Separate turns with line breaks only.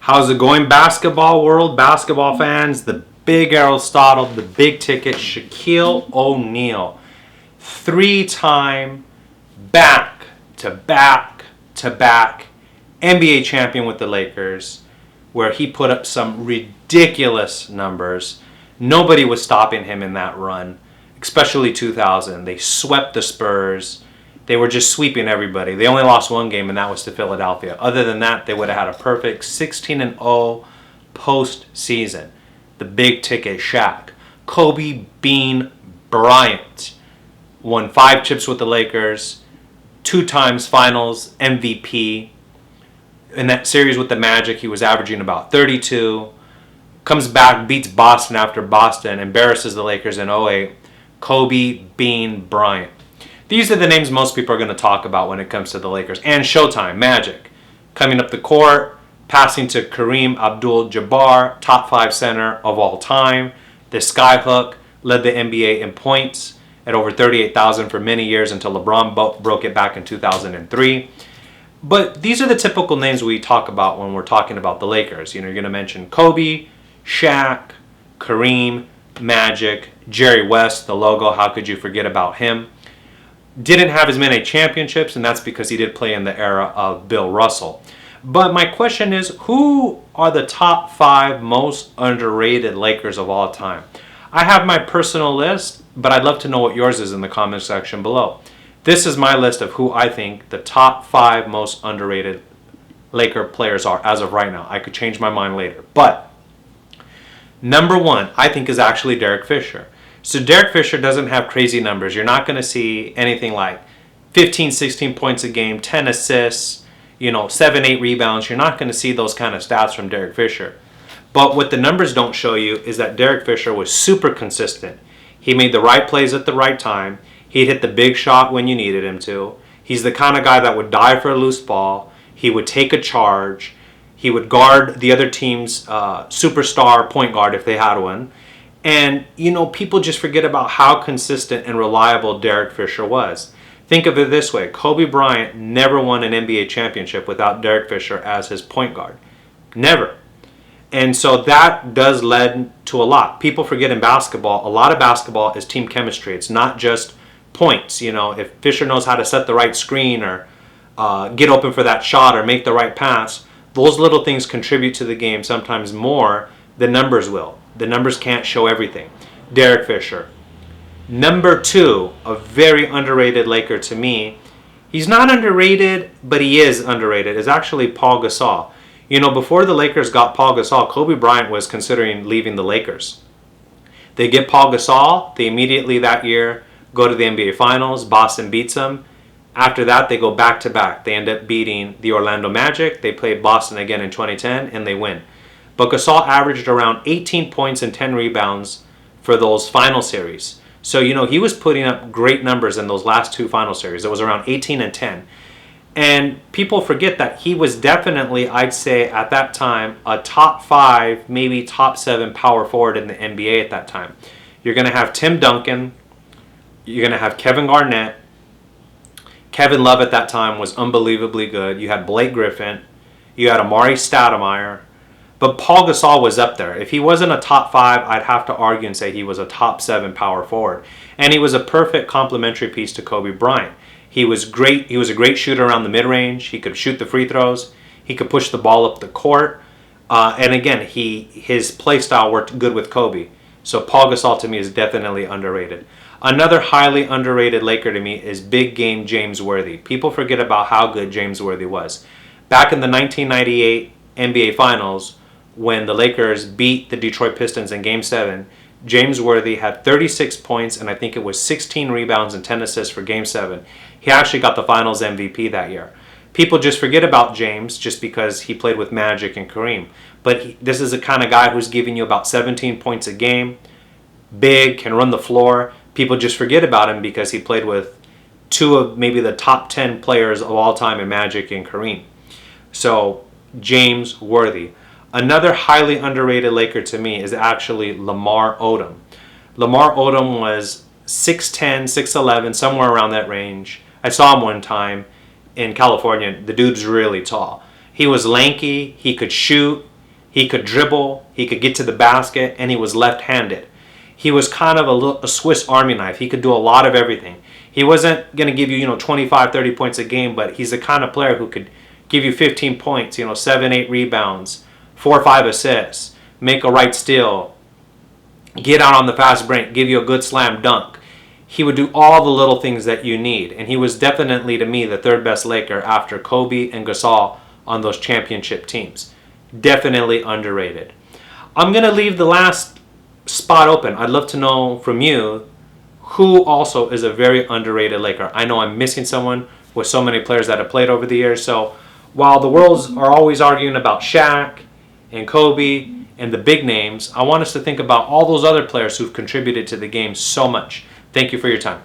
How's it going, basketball world, basketball fans? The big Aristotle, the big ticket, Shaquille O'Neal. Three-time back-to-back NBA champion with the Lakers, where he put up some ridiculous numbers. Nobody was stopping him in that run, especially 2000. They swept the Spurs. They were just sweeping everybody. They only lost one game, and that was to Philadelphia. Other than that, they would have had a perfect 16-0 postseason. The big ticket Shaq. Kobe Bean Bryant won 5 chips with the Lakers, 2 times finals MVP. In that series with the Magic, he was averaging about 32. Comes back, beats Boston after Boston, embarrasses the Lakers in 08. Kobe Bean Bryant. These are the names most people are going to talk about when it comes to the Lakers. And Showtime, Magic. Coming up the court, passing to Kareem Abdul-Jabbar, top 5 center of all time. The skyhook led the NBA in points at over 38,000 for many years until LeBron broke it back in 2003. But these are the typical names we talk about when we're talking about the Lakers. You know, you're going to mention Kobe, Shaq, Kareem, Magic, Jerry West, the logo. How could you forget about him? Didn't have as many championships, and that's because he did play in the era of Bill Russell. But my question is, who are the top 5 most underrated Lakers of all time? I have my personal list, but I'd love to know what yours is in the comment section below. This is my list of who I think the top 5 most underrated Laker players are as of right now. I could change my mind later. But number 1, I think, is actually Derek Fisher. So Derek Fisher doesn't have crazy numbers. You're not going to see anything like 15, 16 points a game, 10 assists, 7, 8 rebounds. You're not going to see those kind of stats from Derek Fisher. But what the numbers don't show you is that Derek Fisher was super consistent. He made the right plays at the right time. He'd hit the big shot when you needed him to. He's the kind of guy that would die for a loose ball. He would take a charge. He would guard the other team's superstar point guard if they had one. And, people just forget about how consistent and reliable Derek Fisher was. Think of it this way. Kobe Bryant never won an NBA championship without Derek Fisher as his point guard. Never. And so that does lead to a lot. People forget in basketball, a lot of basketball is team chemistry. It's not just points. If Fisher knows how to set the right screen or get open for that shot or make the right pass, those little things contribute to the game sometimes more than numbers will. The numbers can't show everything. Derek Fisher. Number 2, a very underrated Laker to me. He's not underrated, but he is underrated. Is actually Paul Gasol. Before the Lakers got Paul Gasol, Kobe Bryant was considering leaving the Lakers. They get Paul Gasol. They immediately that year go to the NBA Finals. Boston beats them. After that, they go back-to-back. They end up beating the Orlando Magic. They played Boston again in 2010, and they win. But Gasol averaged around 18 points and 10 rebounds for those final series. So, he was putting up great numbers in those last 2 final series. It was around 18 and 10. And people forget that he was definitely, I'd say, at that time, a top 5, maybe top 7 power forward in the NBA at that time. You're going to have Tim Duncan. You're going to have Kevin Garnett. Kevin Love at that time was unbelievably good. You had Blake Griffin. You had Amari Stoudemire. But Paul Gasol was up there. If he wasn't a top 5, I'd have to argue and say he was a top 7 power forward. And he was a perfect complementary piece to Kobe Bryant. He was great. He was a great shooter around the mid-range. He could shoot the free throws. He could push the ball up the court. And again, his play style worked good with Kobe. So Paul Gasol to me is definitely underrated. Another highly underrated Laker to me is big game James Worthy. People forget about how good James Worthy was. Back in the 1998 NBA Finals, when the Lakers beat the Detroit Pistons in Game 7, James Worthy had 36 points and I think it was 16 rebounds and 10 assists for Game 7. He actually got the Finals MVP that year. People just forget about James just because he played with Magic and Kareem. But this is the kind of guy who's giving you about 17 points a game, big, can run the floor. People just forget about him because he played with 2 of maybe the top 10 players of all time in Magic and Kareem. So, James Worthy. Another highly underrated Laker to me is actually Lamar Odom. Lamar Odom was 6'10", 6'11", somewhere around that range. I saw him one time in California. The dude's really tall. He was lanky. He could shoot. He could dribble, he could get to the basket, and he was left-handed. He was kind of a Swiss Army knife. He could do a lot of everything. He wasn't going to give you, 25, 30 points a game, but he's the kind of player who could give you 15 points, 7, 8 rebounds, 4 or 5 assists, make a right steal, get out on the fast break, give you a good slam dunk. He would do all the little things that you need. And he was definitely, to me, the third best Laker after Kobe and Gasol on those championship teams. Definitely underrated. I'm going to leave the last spot open. I'd love to know from you who also is a very underrated Laker. I know I'm missing someone with so many players that have played over the years. So while the worlds are always arguing about Shaq and Kobe and the big names, I want us to think about all those other players who've contributed to the game so much. Thank you for your time.